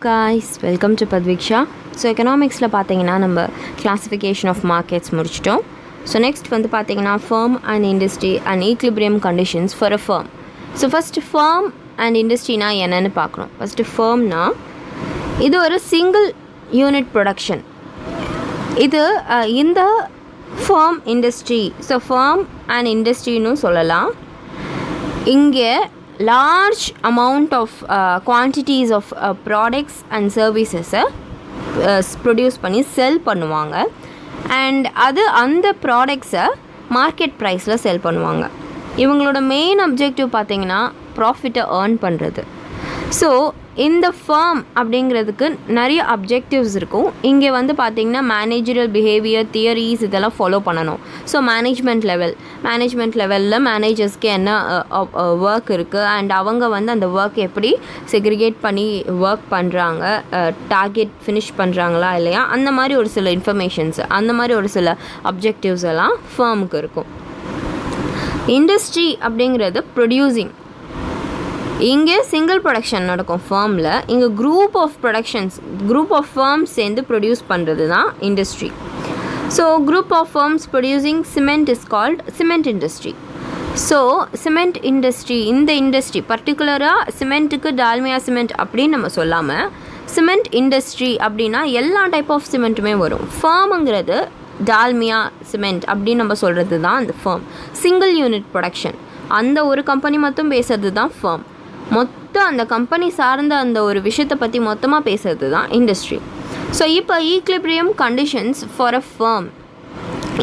guys, welcome to Padviksha. So economicsல பாத்தீங்கன்னா நம்ம classification of markets முடிச்சிட்டோம். So next வந்து பாத்தீங்கன்னா firm and industry and equilibrium conditions for a firm. So first firm and industry னா என்னன்னு பார்க்கணும். First firm னா இது ஒரு single unit production. இது இந்த firm industry. So firm and industry னு சொல்லலாம். இங்கே large amount of quantities of products and services produce பண்ணி sell பண்ணுவாங்க and அது அந்த ப்ராடக்ட்ஸை மார்க்கெட் ப்ரைஸில் செல் பண்ணுவாங்க. இவங்களோட மெயின் அப்ஜெக்டிவ் பார்த்திங்கன்னா ப்ராஃபிட்டை ஏர்ன் பண்ணுறது. ஸோ இந்த ஃபர்ம் அப்படிங்கிறதுக்கு நிறைய அப்ஜெக்டிவ்ஸ் இருக்கும். இங்கே வந்து பார்த்திங்கன்னா மேனேஜரல் பிஹேவியர் தியரிஸ் இதெல்லாம் ஃபாலோ பண்ணணும். ஸோ மேனேஜ்மெண்ட் லெவலில் மேனேஜர்ஸ்க்கு என்ன ஒர்க் இருக்குது அண்ட் அவங்க வந்து அந்த ஒர்க் எப்படி செக்ரிகேட் பண்ணி ஒர்க் பண்ணுறாங்க, டார்கெட் ஃபினிஷ் பண்ணுறாங்களா இல்லையா, அந்த மாதிரி ஒரு சில இன்ஃபர்மேஷன்ஸ், அந்த மாதிரி ஒரு சில அப்ஜெக்டிவ்ஸ் எல்லாம் ஃபர்முக்கு இருக்கும். இண்டஸ்ட்ரி அப்படிங்கிறது ப்ரொடியூசிங். இங்கே சிங்கிள் ப்ரொடக்ஷன் நடக்கும் ஃபர்மில். இங்கே குரூப் ஆஃப் ஃபர்ம்ஸ் சேர்ந்து ப்ரொடியூஸ் பண்ணுறது தான் industry. So group of firms producing cement is called cement industry. So cement industry, இந்த இண்டஸ்ட்ரி பர்டிகுலராக சிமெண்ட்டுக்கு டால்மியா சிமெண்ட் அப்படின்னு நம்ம சொல்லாமல் சிமெண்ட் இண்டஸ்ட்ரி அப்படின்னா எல்லா டைப் ஆஃப் சிமெண்ட்டுமே வரும். ஃபர்முங்கிறது டால்மியா சிமெண்ட் அப்படின்னு நம்ம சொல்கிறது தான் அந்த ஃபர்ம். சிங்கிள் யூனிட் ப்ரொடக்ஷன், அந்த ஒரு கம்பெனி மட்டும் பேசுறது தான் ஃபர்ம். மொத்தம் அந்த கம்பெனி சார்ந்த அந்த ஒரு விஷயத்தை பற்றி மொத்தமாக பேசுறது தான் இண்டஸ்ட்ரி. ஸோ இப்போ equilibrium conditions for a firm.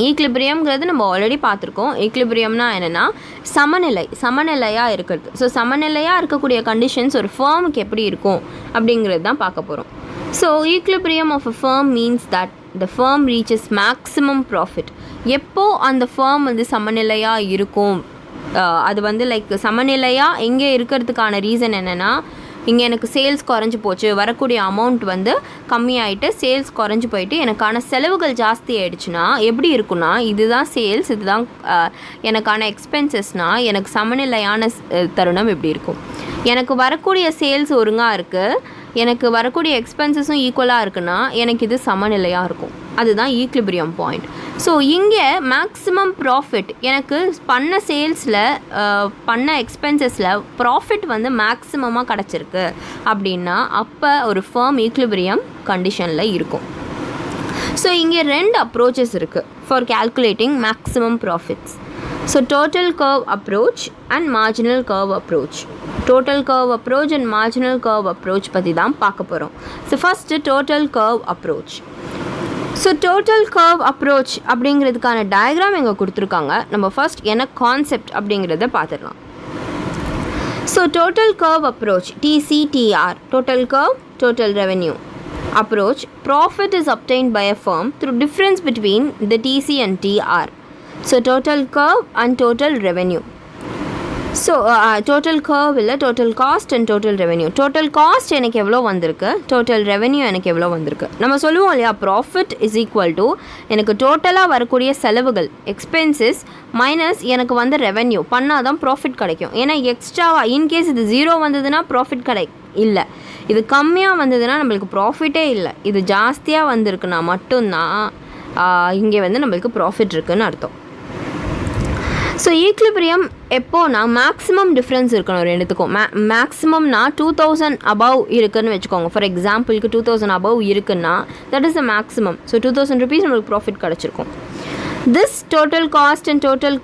ஈக்லிபிரியம்ங்கிறது நம்ம ஆல்ரெடி பார்த்துருக்கோம். ஈக்லிபிரியம்னா என்னென்னா சமநிலையாக இருக்கிறது. ஸோ சமநிலையாக இருக்கக்கூடிய கண்டிஷன்ஸ் ஒரு ஃபர்முக்கு எப்படி இருக்கும் அப்படிங்கிறது தான் பார்க்க போகிறோம். So equilibrium of a firm means that the firm reaches maximum profit. எப்போ அந்த ஃபர்ம் வந்து சமநிலையாக இருக்கும், அது வந்து லைக் சமநிலையாக எங்கே இருக்கிறதுக்கான ரீசன் என்னென்னா, இங்கே எனக்கு சேல்ஸ் குறைஞ்சி போச்சு, வரக்கூடிய அமௌண்ட் வந்து கம்மியாயிட்டு சேல்ஸ் குறைஞ்சி போயிட்டு எனக்கான செலவுகள் ஜாஸ்தி ஆகிடுச்சுன்னா எப்படி இருக்குன்னா, இதுதான் சேல்ஸ், இதுதான் எனக்கான எக்ஸ்பென்சஸ்னால் எனக்கு சமநிலையான தருணம் எப்படி இருக்கும். எனக்கு வரக்கூடிய சேல்ஸ் ஒழுங்காக இருக்குது, எனக்கு வரக்கூடிய எக்ஸ்பென்சஸும் ஈக்குவலாக இருக்குன்னா எனக்கு இது சமநிலையாக இருக்கும். அதுதான் ஈக்லிபிரியம் பாயிண்ட். ஸோ இங்கே மேக்ஸிமம் ப்ராஃபிட், எனக்கு பண்ண சேல்ஸில் பண்ண எக்ஸ்பென்சஸில் ப்ராஃபிட் வந்து மேக்ஸிமமாக கிடச்சிருக்கு அப்படின்னா அப்போ ஒரு ஃபர்ம் ஈக்லிபிரியம் கண்டிஷனில் இருக்கும். ஸோ இங்கே ரெண்டு அப்ரோச்சஸ் இருக்குது for calculating maximum profits. So total curve approach and marginal curve approach. Total curve approach and marginal curve approach பற்றி தான் பார்க்க போகிறோம். So first total curve approach. So total curve approach அப்படிங்கிறதுக்கான டயக்ராம் இங்கே கொடுத்துருக்காங்க. நம்ம ஃபஸ்ட் என்ன கான்செப்ட் அப்படிங்கிறத பார்த்துடலாம். So total curve approach TCTR, total curve total revenue approach. Profit is obtained by a firm through difference between the TC and TR. So total curve and total revenue. So total curve இல்லை total cost and total revenue. Total cost எனக்கு எவ்வளோ வந்திருக்கு, total revenue எனக்கு எவ்வளோ வந்திருக்கு. நம்ம சொல்லுவோம் இல்லையா, profit is equal to எனக்கு டோட்டலாக வரக்கூடிய செலவுகள் எக்ஸ்பென்சஸ் மைனஸ் எனக்கு வந்து ரெவென்யூ பண்ணால் தான் ப்ராஃபிட் கிடைக்கும். ஏன்னா எக்ஸ்ட்ராவாக இன்கேஸ் இது 0 வந்ததுன்னா ப்ராஃபிட் இல்லை, இது கம்மியாக வந்ததுன்னா நம்மளுக்கு ப்ராஃபிட்டே இல்லை. இது ஜாஸ்தியாக வந்திருக்குன்னா மட்டும்தான் இங்கே வந்து நம்மளுக்கு ப்ராஃபிட் இருக்குதுன்னு அர்த்தம். ஸோ ஈக்லிபிரியம் எப்போனா மேக்ஸிமம் டிஃப்ரென்ஸ் இருக்கணும் ரெண்டுத்துக்கும். மேக்ஸிமம்னா 2000 அபவ் இருக்குதுன்னு வச்சுக்கோங்க. ஃபார் எக்ஸாம்பிளுக்கு 2000 அபவ் இருக்குன்னா that is the maximum. So 2000 rupees நம்மளுக்கு ப்ராஃபிட் கிடச்சிருக்கும். This total cost and total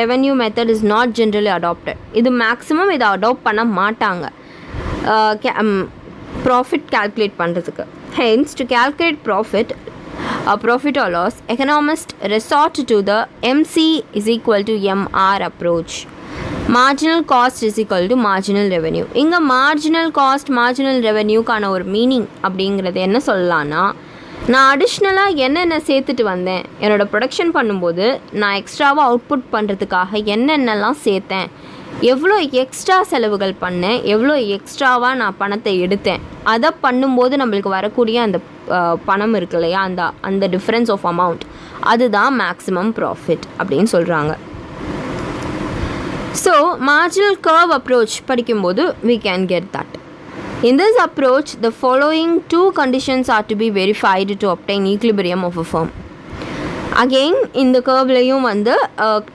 revenue method is not generally adopted. இது மேக்ஸிமம் இதை அடாப்ட் பண்ண மாட்டாங்க ப்ராஃபிட் கால்குலேட் பண்ணுறதுக்கு. Hence to calculate profit or loss, economists resort to the MC is equal to MR approach. Marginal cost is equal to marginal revenue. இங்கே marginal cost marginal revenueக்கான ஒரு meaning அப்படிங்கிறது என்ன சொல்லலான்னா, நான் அடிஷ்னலாக என்னென்ன சேர்த்துட்டு வந்தேன், என்னோடய ப்ரொடக்ஷன் பண்ணும்போது நான் எக்ஸ்ட்ராவாக அவுட்புட் பண்ணுறதுக்காக என்னென்னலாம் சேர்த்தேன், எவ்வளோ எக்ஸ்ட்ரா செலவுகள் பண்ணேன், எவ்வளோ எக்ஸ்ட்ராவாக நான் பணத்தை எடுத்தேன், அதை பண்ணும்போது நம்மளுக்கு வரக்கூடிய அந்த பணம் இருக்கு இல்லையா, அந்த டிஃப்ரென்ஸ் ஆஃப் அமௌண்ட், அதுதான் மேக்ஸிமம் ப்ராஃபிட் அப்படின்னு சொல்கிறாங்க. ஸோ மார்ஜினல் கர்வ் அப்ரோச் படிக்கும்போது we can get that. In this approach, the following two conditions are to be verified to obtain equilibrium of a firm. Again, இந்த கர்வ்லையும் வந்து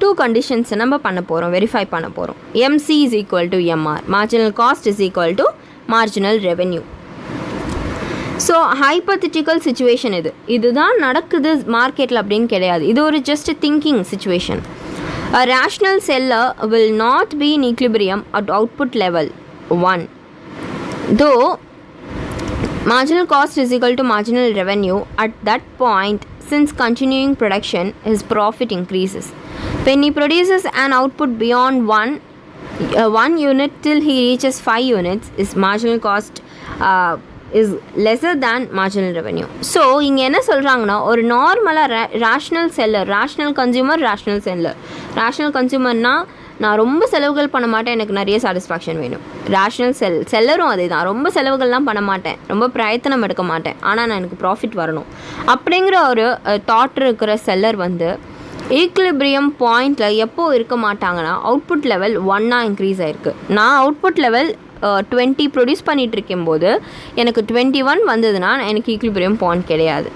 two conditions நம்ம பண்ண போகிறோம், verify பண்ண போகிறோம். MC is equal to MR, marginal cost is equal to marginal revenue. So hypothetical situation இதுதான் நடக்குது மார்க்கெட்டில் அப்படின்னு கிடையாது. இது ஒரு just thinking situation. A rational seller will not be in equilibrium at output level 1. Though marginal cost is equal to marginal revenue at that point, since continuing production, his profit increases. When he produces an output beyond one unit till he reaches 5 units, his marginal cost is lesser than marginal revenue. So இங்கே என்ன சொல்கிறாங்கன்னா, ஒரு நார்மலாக rational seller, rational consumer, rational seller. Rational கன்சியூமர்னால் நான் ரொம்ப செலவுகள் பண்ண மாட்டேன், எனக்கு நிறைய சாட்டிஸ்ஃபேக்ஷன் வேணும். ரேஷ்னல் செல்லரும் அதே தான், ரொம்ப செலவுகள்லாம் பண்ண மாட்டேன், ரொம்ப பிரயத்தனம் எடுக்க மாட்டேன், ஆனால் நான் எனக்கு ப்ராஃபிட் வரணும் அப்படிங்கிற ஒரு தாட் இருக்கிற செல்லர் வந்து ஈக்லிபிரியம் பாயிண்டில் எப்போ இருக்க மாட்டாங்கன்னா, அவுட்புட் லெவல் 1 இன்க்ரீஸ் ஆகிருக்கு. நான் அவுட்புட் லெவல் 20 ப்ரொடியூஸ் பண்ணிகிட்டு இருக்கும்போது எனக்கு 21 வந்ததுன்னா எனக்கு ஈக்லிபிரியம் பாயிண்ட் கிடையாது.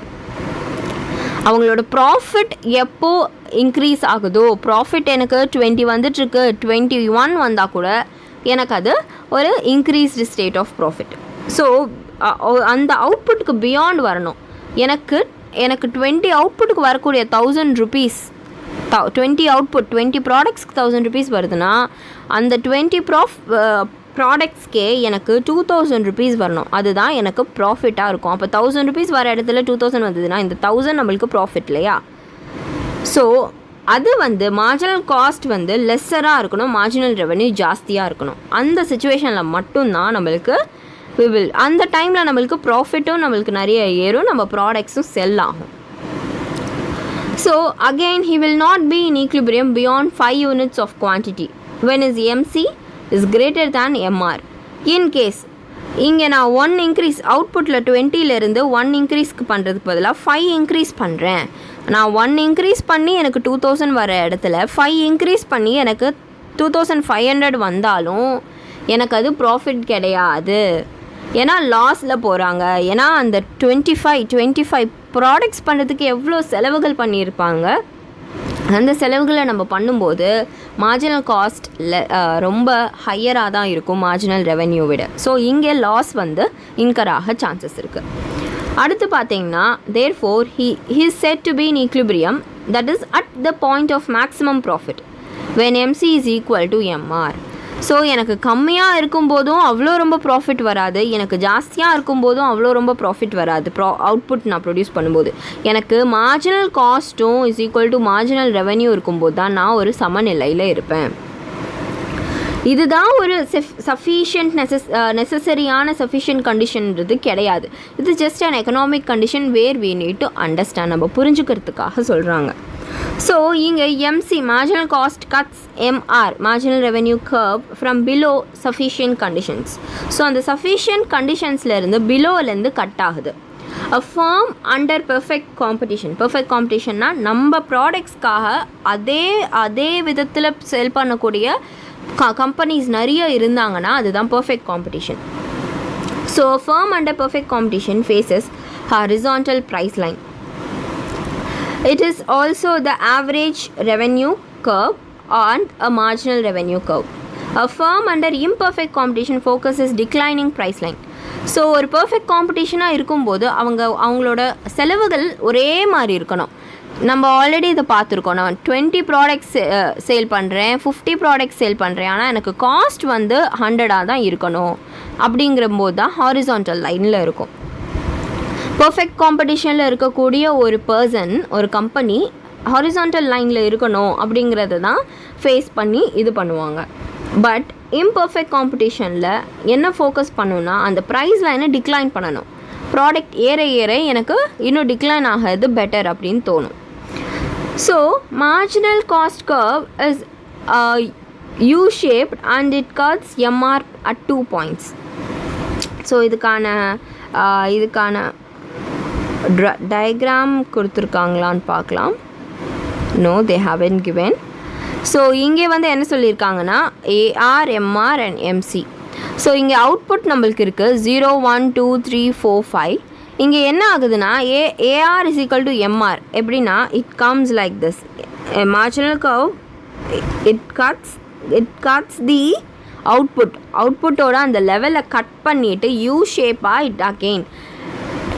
அவங்களோட ப்ராஃபிட் எப்போ இன்க்ரீஸ் ஆகுதோ, ப்ராஃபிட் எனக்கு 20 வந்துட்டுருக்கு, 21 வந்தால் கூட எனக்கு அது ஒரு increased state of profit. So அந்த அவுட்புட்டுக்கு பியாண்ட் வரணும். எனக்கு 20 அவுட்புட்டுக்கு வரக்கூடிய 1000 rupees, 20 அவுட்புட் 20 ப்ராடக்ட்ஸ்க்கு 1000 rupees வருதுன்னா, அந்த 20 ப்ராடக்ட்ஸ்க்கே எனக்கு 2000 rupees வரணும். அதுதான் எனக்கு ப்ராஃபிட்டாக இருக்கும். அப்போ 1000 rupees வர இடத்துல 2000 வந்ததுன்னா இந்த 1000 நம்மளுக்கு ப்ராஃபிட் இல்லையா? ஸோ அது வந்து மார்ஜினல் காஸ்ட் வந்து லெஸ்ஸராக இருக்கணும், மார்ஜினல் ரெவன்யூ ஜாஸ்தியாக இருக்கணும். அந்த சுச்சுவேஷனில் மட்டும்தான் நம்மளுக்கு அந்த டைமில் நம்மளுக்கு ப்ராஃபிட்டும் நம்மளுக்கு நிறைய ஏறும், நம்ம ப்ராடக்ட்ஸும் செல் ஆகும். So again he will not be in equilibrium beyond 5 units of quantity when his MC is greater than MR. In case இங்கே நான் 1 இன்க்ரீஸ் அவுட்புட்டில் 20லேருந்து 1 இன்க்ரீஸ்க்கு பண்ணுறதுக்கு பதிலாக 5 இன்க்ரீஸ் பண்ணுறேன். நான் 1 இன்க்ரீஸ் பண்ணி எனக்கு 2000 வர இடத்துல 5 இன்க்ரீஸ் பண்ணி எனக்கு 2500 வந்தாலும் எனக்கு அது ப்ராஃபிட் கிடையாது. ஏன்னா லாஸில் போகிறாங்க. ஏன்னா அந்த 25 ப்ராடக்ட்ஸ் பண்ணுறதுக்கு எவ்வளோ செலவுகள் பண்ணியிருப்பாங்க. அந்த செலவுகளை நம்ம பண்ணும்போது மார்ஜினல் காஸ்ட் ரொம்ப ஹையராக தான் இருக்கும் மார்ஜினல் ரெவென்யூ விட. ஸோ இங்கே லாஸ் வந்து இன்கர் ஆக சான்சஸ் இருக்குது. அடுத்து பார்த்தீங்கன்னா therefore he is said to be in equilibrium, that is at the point of maximum profit when MC is equal to MR. So எனக்கு கம்மியாக இருக்கும்போதும் அவ்வளோ ரொம்ப ப்ராஃபிட் வராது, எனக்கு ஜாஸ்தியாக இருக்கும்போதும் அவ்வளோ ரொம்ப ப்ராஃபிட் வராது. அவுட்புட் நான் ப்ரொடியூஸ் பண்ணும்போது எனக்கு மார்ஜினல் காஸ்ட்டும் is equal to marginal revenue இருக்கும்போது தான் நான் ஒரு சமநிலையில் இருப்பேன். இதுதான் ஒரு சஃபிஷியன்ட் நெசசரியான சஃபிஷியன்ட் கண்டிஷன்றது கிடையாது. இது just an economic condition where we need to understand, நம்ம புரிஞ்சுக்கிறதுக்காக சொல்கிறாங்க. ஸோ இங்கே MC marginal cost cuts MR marginal revenue curve from below sufficient conditions. So அந்த sufficient கண்டிஷன்ஸ்லேருந்து பிலோலேருந்து கட் ஆகுது. A firm under perfect competitionனா நம்ம ப்ராடக்ட்ஸ்க்காக அதே விதத்தில் செல் பண்ணக்கூடிய கம்பெனிஸ் நிறைய இருந்தாங்கன்னா அதுதான் perfect competition. So firm under perfect competition faces horizontal price line. It is also the average revenue curve and a marginal revenue curve. A firm under imperfect competition focuses declining price line. So ஒரு perfect காம்படிஷனாக இருக்கும்போது அவங்களோட செலவுகள் ஒரே மாதிரி இருக்கணும். நம்ம already இதை பார்த்துருக்கோம். நான் 20 ப்ராடக்ட்ஸ் சேல் பண்ணுறேன், 50 ப்ராடக்ட்ஸ் சேல் பண்ணுறேன், ஆனால் எனக்கு காஸ்ட் வந்து 100 தான் இருக்கணும். அப்படிங்கிறபோது தான் ஹாரிசான்டல் லைனில் இருக்கும். பர்ஃபெக்ட் காம்படிஷனில் இருக்கக்கூடிய ஒரு பர்சன், ஒரு கம்பெனி ஹாரிசான்டல் லைனில் இருக்கணும் அப்படிங்கிறத தான் ஃபேஸ் பண்ணி இது பண்ணுவாங்க. பட் இம்பர்ஃபெக்ட் காம்படிஷனில் என்ன ஃபோக்கஸ் பண்ணணும்னா அந்த ப்ரைஸ் லைனை டிக்ளைன் பண்ணணும். ப்ராடக்ட் ஏற எனக்கு இன்னும் டிக்ளைன் ஆகிறது பெட்டர் அப்படின்னு தோணும். So marginal cost curve is U-shaped and it cuts MR at 2 points. So இதுக்கான டயக்ராம் கொடுத்துருக்காங்களான்னு பார்க்கலாம். நோ, தே ஹாவன்ட் கிவன். ஸோ இங்கே வந்து என்ன சொல்லியிருக்காங்கன்னா AR, MR and MC so இங்கே அவுட்புட் நம்மளுக்கு இருக்குது 0 1 2 3 4 5. இங்கே என்ன ஆகுதுன்னா AR is equal to MR. எப்படின்னா it comes like this. Marginal curve it cuts the அவுட்புட்டோட அந்த லெவலை கட் பண்ணிவிட்டு யூ ஷேப்பாக இட் அகெயின்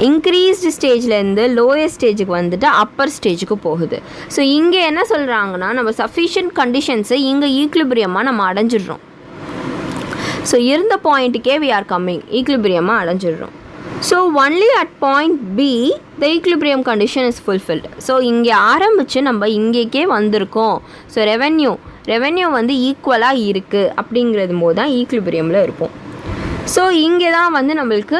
இன்க்ரீஸ்டு ஸ்டேஜ்லேருந்து லோயர் ஸ்டேஜுக்கு வந்துட்டு அப்பர் ஸ்டேஜுக்கு போகுது. ஸோ இங்கே என்ன சொல்கிறாங்கன்னா நம்ம சஃபிஷியன்ட் கண்டிஷன்ஸை இங்கே ஈக்லிபிரியமாக நம்ம அடைஞ்சிடுறோம். ஸோ இருந்த பாயிண்ட்டுக்கே வி ஆர் கம்மிங், ஈக்லிபிரியமாக அடைஞ்சிடுறோம். So only at point B the equilibrium condition is fulfilled. So இங்கே ஆரம்பித்து நம்ம இங்கேக்கே வந்திருக்கோம். ஸோ ரெவென்யூ வந்து ஈக்குவலாக இருக்குது அப்படிங்கிறது போது தான் ஈக்லிபிரியமில் இருப்போம். ஸோ இங்கே தான் வந்து நம்மளுக்கு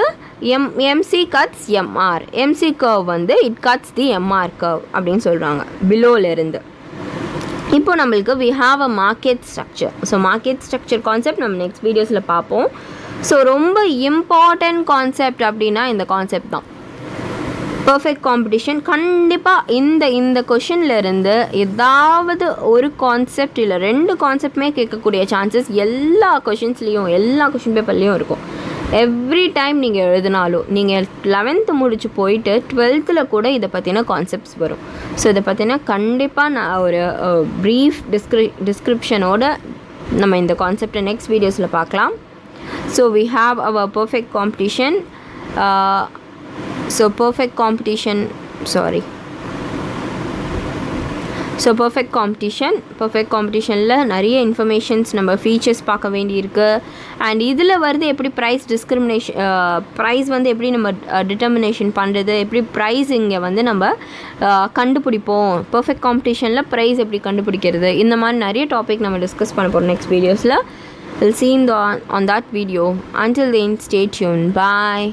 MC cuts MR. MC curve வந்து it cuts the MR curve அப்படின்னு சொல்கிறாங்க பிலோலேருந்து. இப்போ நம்மளுக்கு we have a market structure. So market structure concept நம்ம நெக்ஸ்ட் வீடியோஸில் பார்ப்போம். ஸோ ரொம்ப இம்பார்ட்டண்ட் கான்செப்ட் அப்படின்னா இந்த கான்செப்ட் தான், பர்ஃபெக்ட் காம்படிஷன். கண்டிப்பாக இந்த கொஷின்லேருந்து ஏதாவது ஒரு கான்செப்ட் இல்லை 2 கான்செப்டுமே கேட்கக்கூடிய சான்சஸ் எல்லா கொஷின்ஸ்லேயும் எல்லா கொஷின் பேப்பர்லேயும் இருக்கும். எவ்ரி டைம் நீங்கள் எழுதினாலும் நீங்கள் 11th முடிச்சு போயிட்டு 12th கூட இதை பற்றின கான்செப்ட்ஸ் வரும். ஸோ இதை பற்றின கண்டிப்பாக நான் ஒரு ப்ரீஃப் டிஸ்கிரிப்ஷனோட நம்ம இந்த கான்செப்டை நெக்ஸ்ட் வீடியோஸில் பார்க்கலாம். So we have our perfect competition. Perfect காம்படிஷனில் நிறைய இன்ஃபர்மேஷன்ஸ் நம்ம ஃபீச்சர்ஸ் பார்க்க வேண்டியிருக்கு. அண்ட் இதில் வருது எப்படி ப்ரைஸ் வந்து எப்படி நம்ம டிட்டர்மினேஷன் பண்ணுறது, எப்படி ப்ரைஸ் இங்கே வந்து நம்ம கண்டுபிடிப்போம், பர்ஃபெக்ட் காம்படிஷனில் ப்ரைஸ் எப்படி கண்டுபிடிக்கிறது, இந்த மாதிரி நிறைய டாபிக் நம்ம டிஸ்கஸ் பண்ண போகிறோம் நெக்ஸ்ட் வீடியோஸில். We'll see you on that video. Until then, stay tuned. Bye.